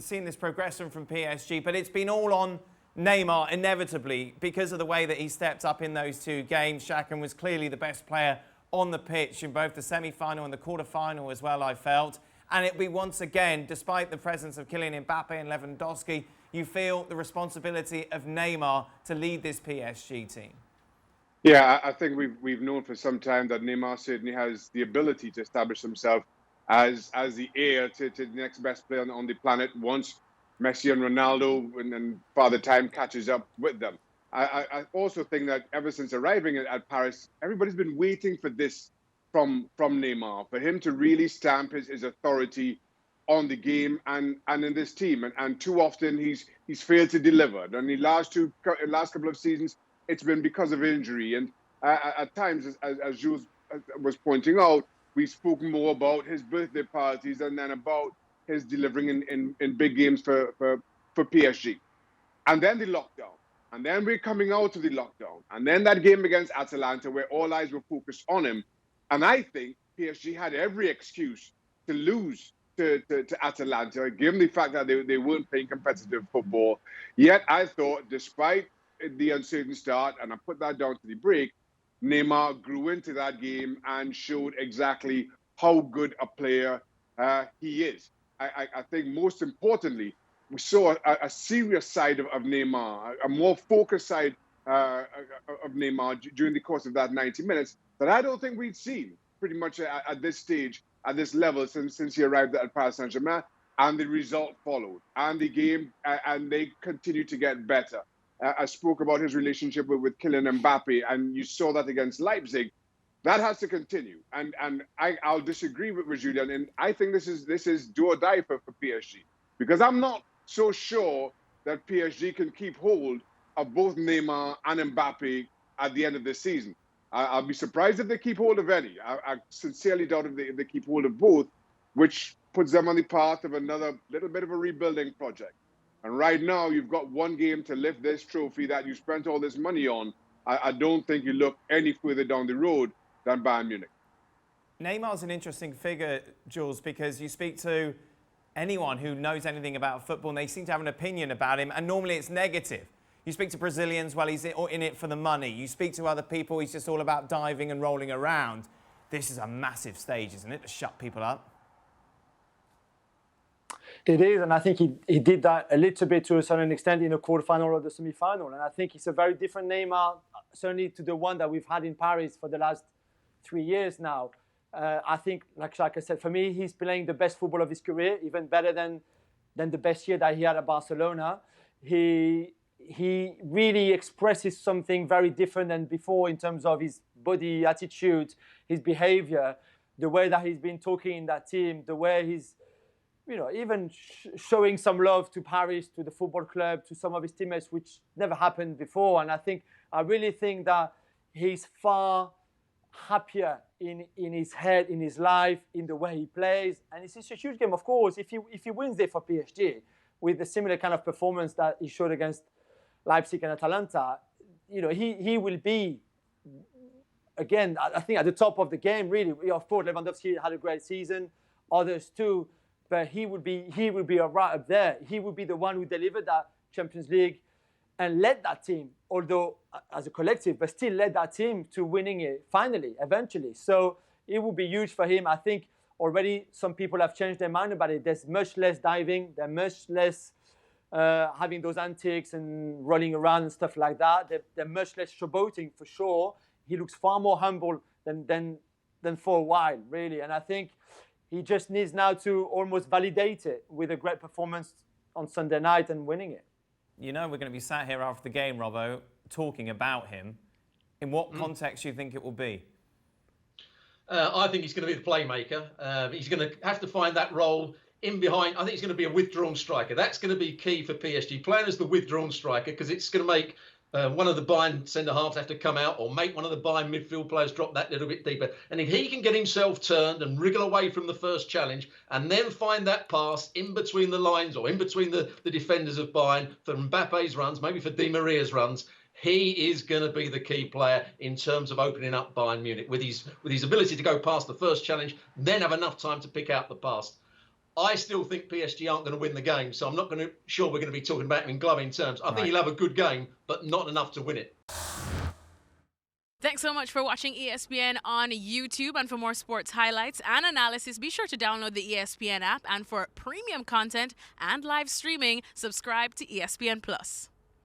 seen this progression from PSG, but it's been all on Neymar, inevitably, because of the way that he stepped up in those two games. Shaka was clearly the best player on the pitch in both the semi-final and the quarter-final as well, I felt. And it'll be once again, despite the presence of Kylian Mbappe and Lewandowski, you feel the responsibility of Neymar to lead this PSG team. Yeah, I think we've known for some time that Neymar certainly has the ability to establish himself as the heir to the next best player on the planet once Messi and Ronaldo and Father Time catches up with them. I also think that ever since arriving at Paris, everybody's been waiting for this from Neymar, for him to really stamp his authority on the game and in this team. And too often he's failed to deliver. And the last couple of seasons, it's been because of injury. And at times, as Jules was pointing out, we've spoken more about his birthday parties and then about his delivering in big games for PSG. And then the lockdown. And then we're coming out of the lockdown. And then that game against Atalanta where all eyes were focused on him. And I think PSG had every excuse to lose to Atalanta, given the fact that they weren't playing competitive football. Yet I thought, despite the uncertain start, and I put that down to the break, Neymar grew into that game and showed exactly how good a player he is. I think most importantly, we saw a serious side of Neymar, a more focused side of Neymar during the course of that 90 minutes that I don't think we'd seen pretty much at this stage, at this level since he arrived at Paris Saint-Germain, and the result followed. And the game, and they continue to get better. I spoke about his relationship with Kylian Mbappe, and you saw that against Leipzig. That has to continue. And I'll disagree with Julien, and I think this is do or die for PSG, because I'm not so sure that PSG can keep hold of both Neymar and Mbappe at the end of this season. I'll be surprised if they keep hold of any. I sincerely doubt if they keep hold of both, which puts them on the path of another little bit of a rebuilding project. And right now, you've got one game to lift this trophy that you spent all this money on. I don't think you look any further down the road than Bayern Munich. Neymar's an interesting figure, Jules, because you speak to anyone who knows anything about football and they seem to have an opinion about him, and normally it's negative. You speak to Brazilians, well, he's in it for the money. You speak to other people, he's just all about diving and rolling around. This is a massive stage, isn't it, to shut people up? It is, and I think he did that a little bit to a certain extent in the quarterfinal or the semi-final. And I think it's a very different Neymar, certainly to the one that we've had in Paris for the last 3 years now. I think, like Shaka said, for me, he's playing the best football of his career, even better than the best year that he had at Barcelona. He really expresses something very different than before in terms of his body attitude, his behavior, the way that he's been talking in that team, the way he's, even showing some love to Paris, to the football club, to some of his teammates, which never happened before. And I really think that he's far happier in his head, in his life, in the way he plays. And it's a huge game, of course. If he wins there for PSG with a similar kind of performance that he showed against Leipzig and Atalanta, he will be, again, I think at the top of the game, really. Of course, Lewandowski had a great season, others too, but he would be right up there. He would be the one who delivered that Champions League and led that team, although as a collective, but still led that team to winning it finally, eventually. So it would be huge for him. I think already some people have changed their mind about it. There's much less diving. There's much less having those antics and rolling around and stuff like that. They're much less showboating for sure. He looks far more humble than for a while, really. And I think he just needs now to almost validate it with a great performance on Sunday night and winning it. We're going to be sat here after the game, Robbo, talking about him. In what context do you think it will be? I think he's going to be the playmaker. He's going to have to find that role in behind. I think he's going to be a withdrawn striker. That's going to be key for PSG. Playing as the withdrawn striker, because it's going to make one of the Bayern centre-halves have to come out, or make one of the Bayern midfield players drop that little bit deeper. And if he can get himself turned and wriggle away from the first challenge and then find that pass in between the lines or in between the defenders of Bayern for Mbappe's runs, maybe for Di Maria's runs, he is going to be the key player in terms of opening up Bayern Munich with his ability to go past the first challenge, then have enough time to pick out the pass. I still think PSG aren't going to win the game, so I'm not sure we're going to be talking about him in glowing terms. I think he'll have a good game, but not enough to win it. Thanks so much for watching ESPN on YouTube. And for more sports highlights and analysis, be sure to download the ESPN app. And for premium content and live streaming, subscribe to ESPN Plus.